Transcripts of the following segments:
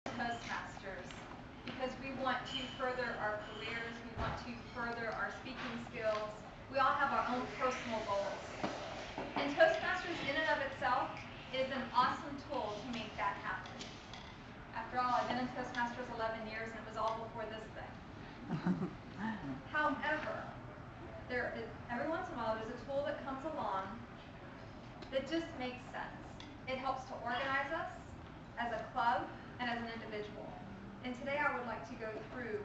Toastmasters because we want to further our careers, we want to further our speaking skills. We all have our own personal goals. And Toastmasters in and of itself is an awesome tool to make that happen. After all, I've been in Toastmasters 11 years and it was all before this thing. However, every once in a while there's a tool that comes along that just makes sense. It helps to organize us as a club and as an individual. And today I would like to go through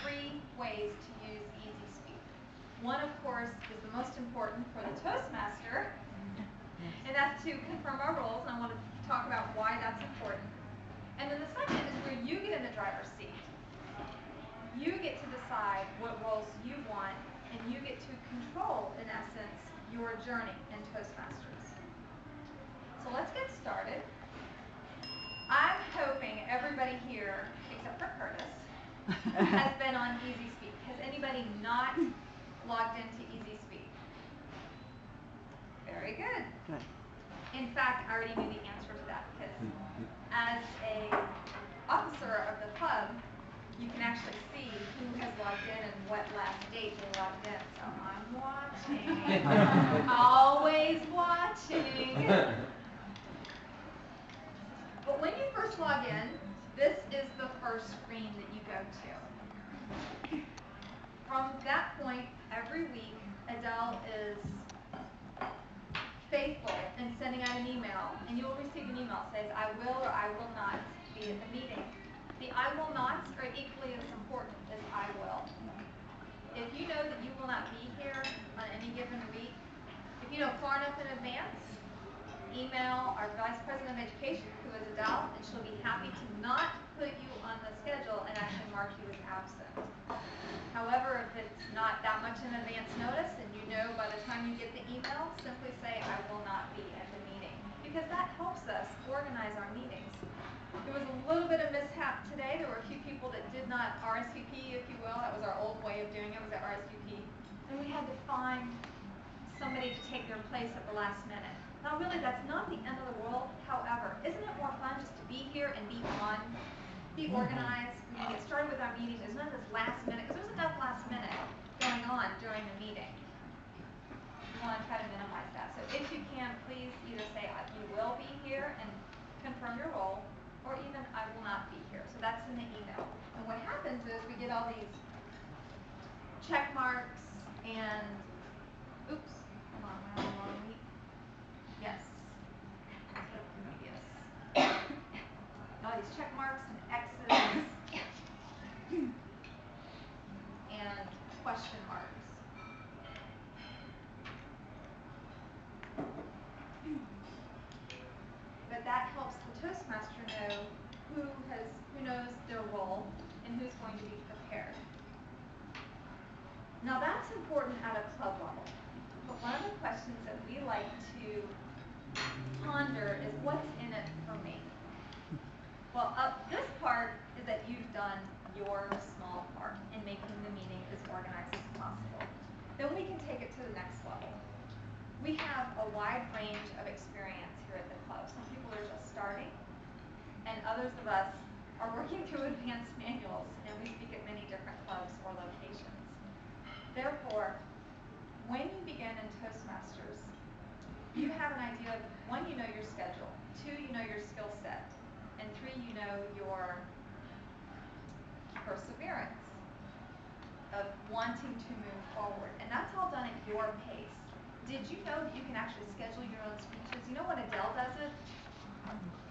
3 ways to use EasySpeak. One, of course, is the most important for the Toastmaster, and that's to confirm our roles, and I want to talk about why that's important. And then the second is where you get in the driver's seat. You get to decide what roles you want, and you get to control, in essence, your journey in Toastmasters. So let's get started. I'm hoping everybody here, except for Curtis, has been on EasySpeak. Has anybody not logged into EasySpeak? Very good. Good. In fact, I already knew the answer to that because as a officer of the club, you can actually see who has logged in and what last date they logged in. So I'm watching. Always watching. But when you first log in, this is the first screen that you go to. From that point, every week, Adele is faithful in sending out an email, and you will receive an email that says, I will or I will not be at the meeting. The I will nots are equally as important as I will. If you know that you will not be here on any given week, if you know far enough in advance, email our Vice President of Education, who is Adele, and she'll be happy to not put you on the schedule and actually mark you as absent. However, if it's not that much in advance notice and you know by the time you get the email, simply say, I will not be at the meeting. Because that helps us organize our meetings. There was a little bit of mishap today. There were a few people that did not RSVP, if you will. That was our old way of doing it, was at RSVP. And we had to find somebody to take their place at the last minute. Now really, that's not the end of the world. However, isn't it more fun just to be here and be on? Be organized. We can get started with our meeting. There's none of this last minute, because there's enough last minute going on during the meeting. We want to try to minimize that. So if you can, please either say you will be here and confirm your role, or even I will not be here. So that's in the email. And what happens is we get all these check marks and, oops, hold on, we're on the wrong week. Yes. Yes. All these check marks and X's and question marks. But that helps the Toastmaster know who knows their role and who's going to be prepared. Now that's important at a club level. But one of the questions that we like to ponder is what's in it for me? Well, this part is that you've done your small part in making the meeting as organized as possible. Then we can take it to the next level. We have a wide range of experience here at the club. Some people are just starting, and others of us are working through advanced manuals, and we speak at many different clubs or locations. Therefore, when you begin in Toastmasters, you have an idea of, 1, you know your schedule, 2, you know your skill set, and 3, you know your perseverance of wanting to move forward. And that's all done at your pace. Did you know that you can actually schedule your own speeches? You know when Adele does it?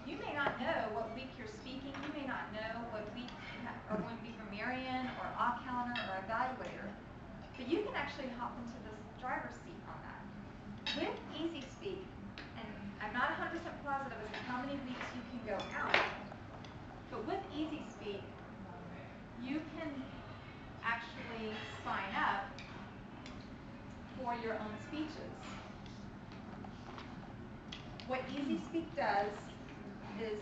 You may not know what week you're speaking. You may not know what week you are going to be for Marion or off calendar or evaluator. But you can actually hop into this driver's seat on that. With EasySpeak, and I'm not 100% positive as to how many weeks you can go out, but with EasySpeak, you can actually sign up for your own speeches. What EasySpeak does is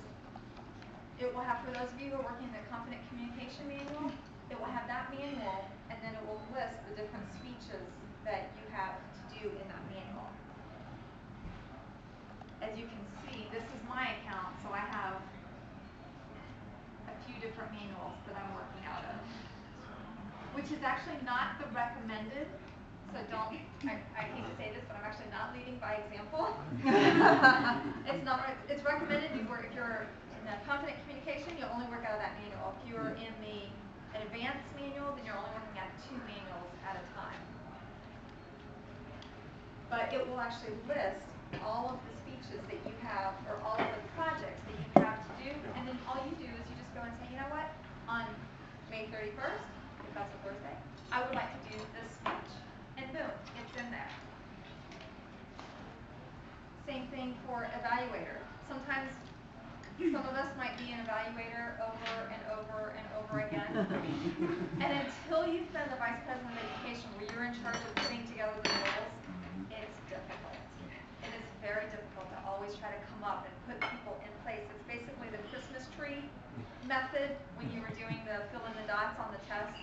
it will have, for those of you who are working in the Confident Communication Manual, it will have that manual, and then it will list the different speeches that you have to do in that manual. As you can see, this is my account, so I have different manuals that I'm working out of, which is actually not the recommended. So don't, I hate to say this, but I'm actually not leading by example. It's not, it's recommended if you're in the confident communication, you'll only work out of that manual. If you're in the advanced manual, then you're only working out 2 manuals at a time. But it will actually list all of the speeches that you have, or all of the projects that you have to do, and then all you do is you just go and say, you know what, on May 31st, if that's a Thursday, I would like to do this speech. And boom, it's in there. Same thing for evaluator. Sometimes some of us might be an evaluator over and over and over again. And until you've been the vice president of education where you're in charge of putting together the rules, it's difficult. It is very difficult to always try to come up and put people in place. It's basically the Christmas tree method when you were doing the fill in the dots on the test.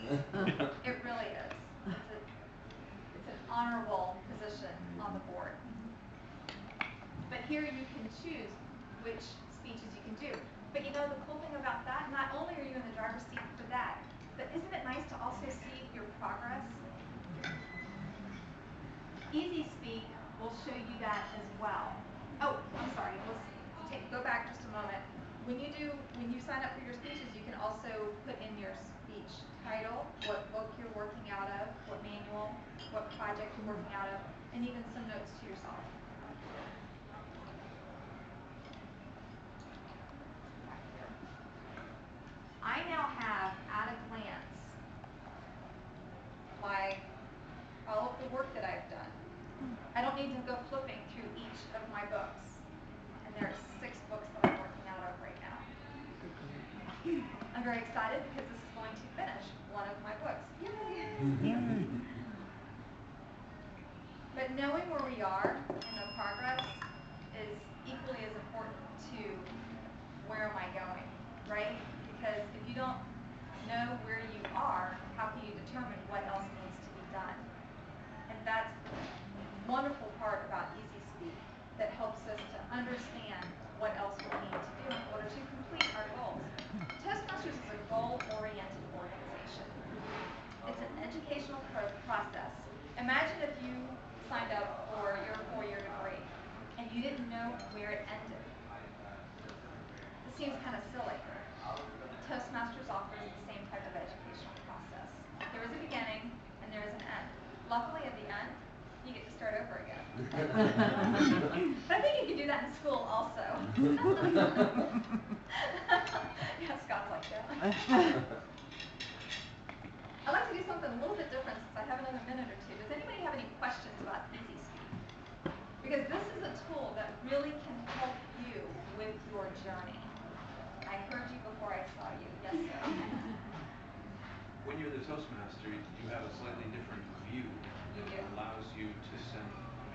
It really is. It's an honorable position on the board. But here you can choose which speeches you can do. But you know the cool thing about that, not only are you in the driver's seat for that, but isn't it nice to also see your progress? EasySpeak will show you that as well. Oh, I'm sorry, let's go back just a moment. When you sign up for your speeches, you can also put in your speech title, what book you're working out of, what manual, what project you're working out of, and even some notes to yourself. I now have, at a glance, all of the work that I've done. I don't need to go flipping through each of my books. And there are 6 books that I'm working out of right now. I'm very excited because this is going to finish one of my books. Yay! But knowing where we are in the progress is equally as important to where am I going, right? Because if you don't know where you are, how can you determine what else needs to be done? And that's the wonderful part about EasySpeak that helps us to understand what else we need to do in order to complete our goals. Toastmasters is a goal-oriented organization. It's an educational process. Imagine if you signed up for your 4-year degree and you didn't know where it ended. It seems kind of silly. Toastmasters offers the same type of educational process. There is a beginning and there is an end. Luckily, at the end, you get to start over again. But I think you can do that in school also. Yeah, Scott's like that. I'd like to do something a little bit different since I have another minute or two. Does anybody have any questions about EasySpeak? Because this is a tool that really can help you with your journey. I heard you before I saw you. Yes, sir. When you're the Toastmaster, you have a slightly different view that allows you to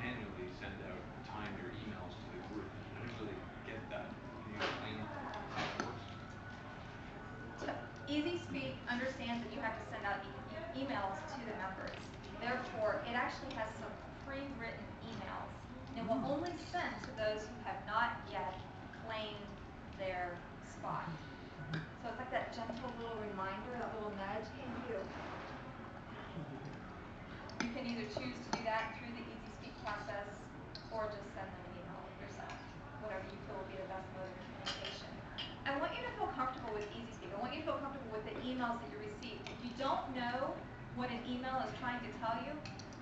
manually send out timed emails to the group. I didn't really get that. Can you explain how that works? EasySpeak understands that you have to send out emails to the members. Therefore, it actually has some pre-written emails. And it will only send to those who have not yet claimed their spot. So it's like that gentle little reminder, that little nudge, hey you. You can either choose to do that through the EasySpeak process or just send them an email yourself, whatever you feel will be the best mode of communication. I want you to feel comfortable with EasySpeak. I want you to feel comfortable with the emails that you receive. If you don't know what an email is trying to tell you,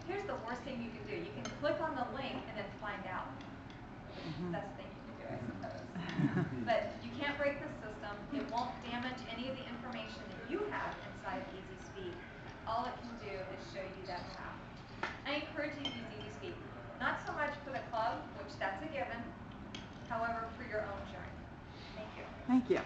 here's the worst thing you can do. You can click on the link and then find out. Best thing you can do, I suppose. But you can't break the system. It won't damage any of the information that you have inside of EasySpeak. All it can do is show you that path. I encourage you to use EasySpeak. Not so much for the club, which that's a given, however, for your own journey. Thank you. Thank you.